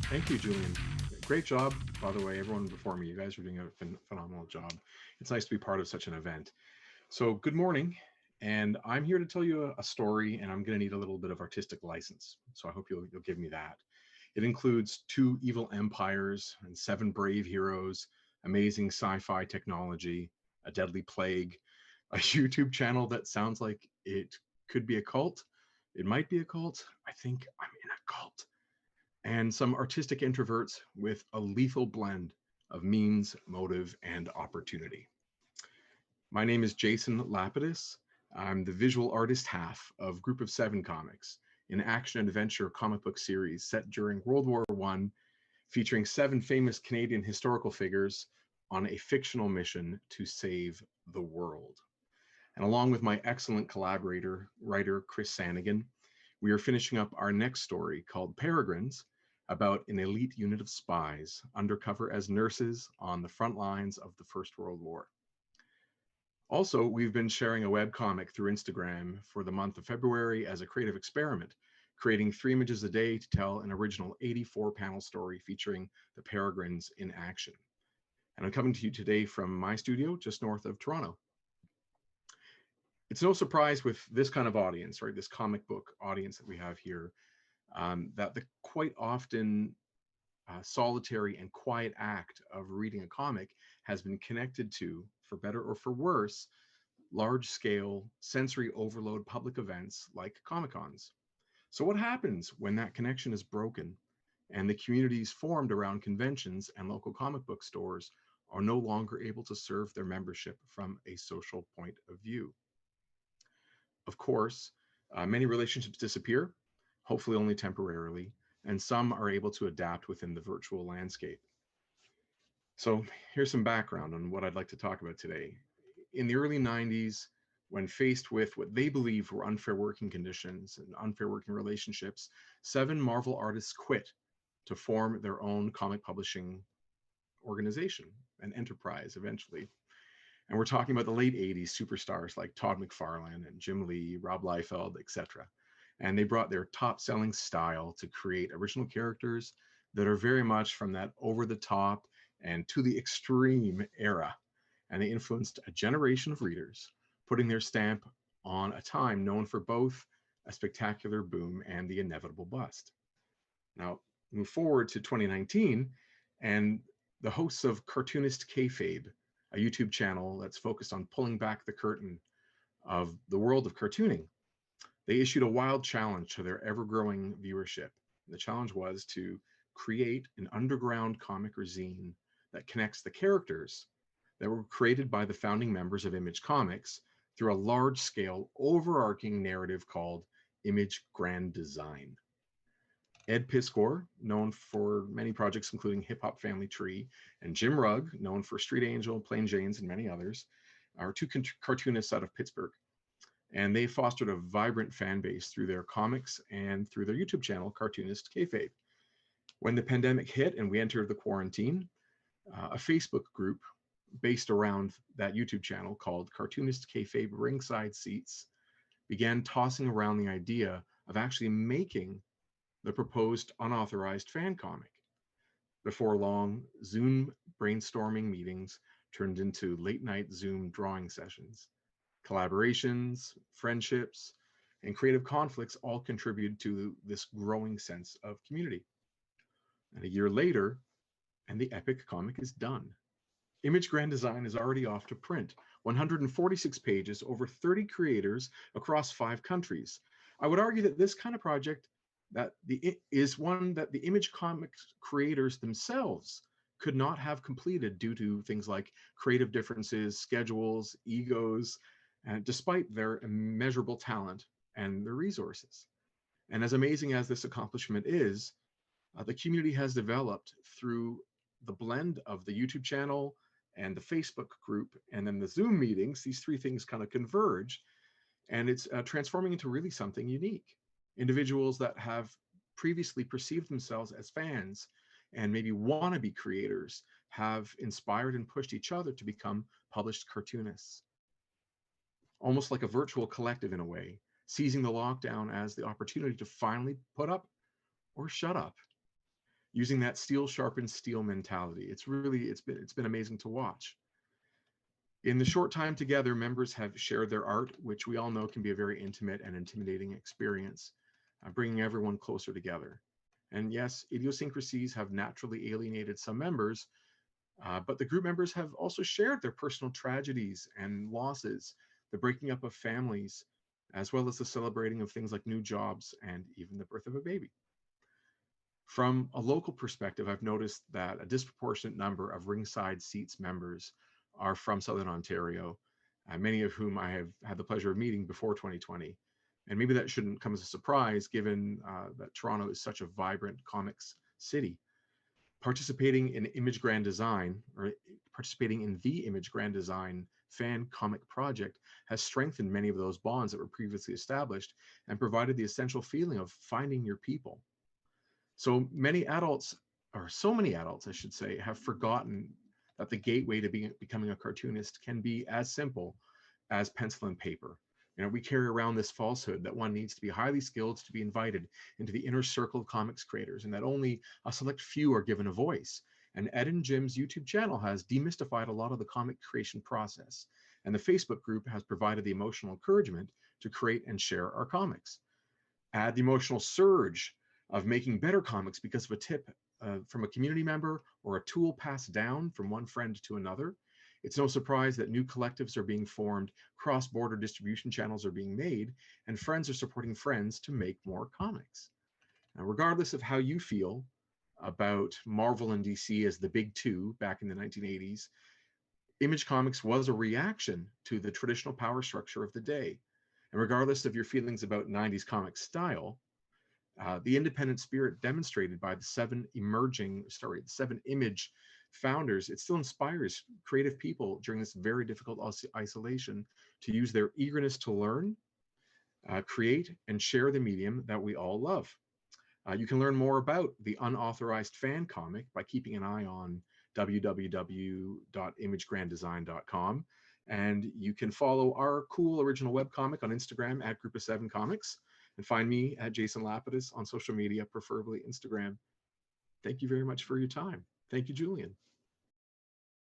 Thank you, Julian. Great job, by the way, everyone before me. You guys are doing a phenomenal job. It's nice to be part of such an event. So, good morning, and I'm here to tell you a story, and I'm going to need a little bit of artistic license. So, I hope you'll give me that. It includes two evil empires and seven brave heroes, amazing sci-fi technology, a deadly plague, a YouTube channel that sounds like it could be a cult. It might be a cult. I think I'm in a cult, and some artistic introverts with a lethal blend of means, motive, and opportunity. My name is Jason Lapidus. I'm the visual artist half of Group of Seven Comics, an action adventure comic book series set during World War I, featuring seven famous Canadian historical figures on a fictional mission to save the world. And along with my excellent collaborator, writer Chris Sanigan, we are finishing up our next story called Peregrines, about an elite unit of spies undercover as nurses on the front lines of the First World War. Also, we've been sharing a webcomic through Instagram for the month of February as a creative experiment, creating 3 images a day to tell an original 84 panel story featuring the Peregrines in action. And I'm coming to you today from my studio just north of Toronto. It's no surprise with this kind of audience, right? This comic book audience that we have here, that the quite often solitary and quiet act of reading a comic has been connected to, for better or for worse, large scale sensory overload public events like Comic Cons. So, what happens when that connection is broken and the communities formed around conventions and local comic book stores are no longer able to serve their membership from a social point of view? Of course, many relationships disappear, hopefully only temporarily, and some are able to adapt within the virtual landscape. So here's some background on what I'd like to talk about today. In the early 90s, when faced with what they believe were unfair working conditions and unfair working relationships, seven Marvel artists quit to form their own comic publishing organization, an enterprise eventually. And we're talking about the late 80s superstars like Todd McFarlane and Jim Lee, Rob Liefeld, etc. And they brought their top selling style to create original characters that are very much from that over the top and to the extreme era. And they influenced a generation of readers, putting their stamp on a time known for both a spectacular boom and the inevitable bust. Now, move forward to 2019, and the hosts of Cartoonist Kayfabe, a YouTube channel that's focused on pulling back the curtain of the world of cartooning, they issued a wild challenge to their ever-growing viewership. The challenge was to create an underground comic or zine that connects the characters that were created by the founding members of Image Comics through a large-scale, overarching narrative called Image Grand Design. Ed Piskor, known for many projects including Hip Hop Family Tree, and Jim Rugg, known for Street Angel, Plain Janes, and many others, are two cartoonists out of Pittsburgh. And they fostered a vibrant fan base through their comics and through their YouTube channel, Cartoonist Kayfabe. When the pandemic hit and we entered the quarantine, a Facebook group based around that YouTube channel called Cartoonist Kayfabe Ringside Seats began tossing around the idea of actually making the proposed unauthorized fan comic. Before long, Zoom brainstorming meetings turned into late night Zoom drawing sessions. Collaborations, friendships, and creative conflicts all contributed to this growing sense of community. And a year later, and the epic comic is done. Image Grand Design is already off to print, 146 pages, over 30 creators across 5 countries. I would argue that this kind of project is one that the Image Comics creators themselves could not have completed due to things like creative differences, schedules, egos, and despite their immeasurable talent and their resources. And as amazing as this accomplishment is, the community has developed through the blend of the YouTube channel and the Facebook group and then the Zoom meetings. These 3 things kind of converge, and it's transforming into really something unique. Individuals that have previously perceived themselves as fans and maybe wannabe creators have inspired and pushed each other to become published cartoonists. Almost like a virtual collective in a way, seizing the lockdown as the opportunity to finally put up or shut up. using that steel sharpens steel mentality. It's been amazing to watch. In the short time together, members have shared their art, which we all know can be a very intimate and intimidating experience, bringing everyone closer together. And yes, idiosyncrasies have naturally alienated some members, but the group members have also shared their personal tragedies and losses, the breaking up of families, as well as the celebrating of things like new jobs and even the birth of a baby. From a local perspective, I've noticed that a disproportionate number of ringside seats members are from Southern Ontario, many of whom I have had the pleasure of meeting before 2020. And maybe that shouldn't come as a surprise given that Toronto is such a vibrant comics city. Participating in Image Grand Design, or participating in the Image Grand Design fan comic project, has strengthened many of those bonds that were previously established and provided the essential feeling of finding your people. So many adults, or so many adults, I should say, have forgotten that the gateway to becoming a cartoonist can be as simple as pencil and paper. We carry around this falsehood that one needs to be highly skilled to be invited into the inner circle of comics creators, and that only a select few are given a voice. And Ed and Jim's YouTube channel has demystified a lot of the comic creation process, and the Facebook group has provided the emotional encouragement to create and share our comics. Add the emotional surge of making better comics because of a tip from a community member or a tool passed down from one friend to another. It's no surprise that new collectives are being formed, cross-border distribution channels are being made, and friends are supporting friends to make more comics. Now, regardless of how you feel about Marvel and DC as the big two back in the 1980s, Image Comics was a reaction to the traditional power structure of the day. And regardless of your feelings about 90s comic style, the independent spirit demonstrated by the the seven image founders, it still inspires creative people during this very difficult isolation to use their eagerness to learn, create, and share the medium that we all love. You can learn more about the unauthorized fan comic by keeping an eye on www.imagegranddesign.com. And you can follow our cool original webcomic on Instagram at Group of Seven Comics, and find me at Jason Lapidus on social media, preferably Instagram. Thank you very much for your time. Thank you, Julian.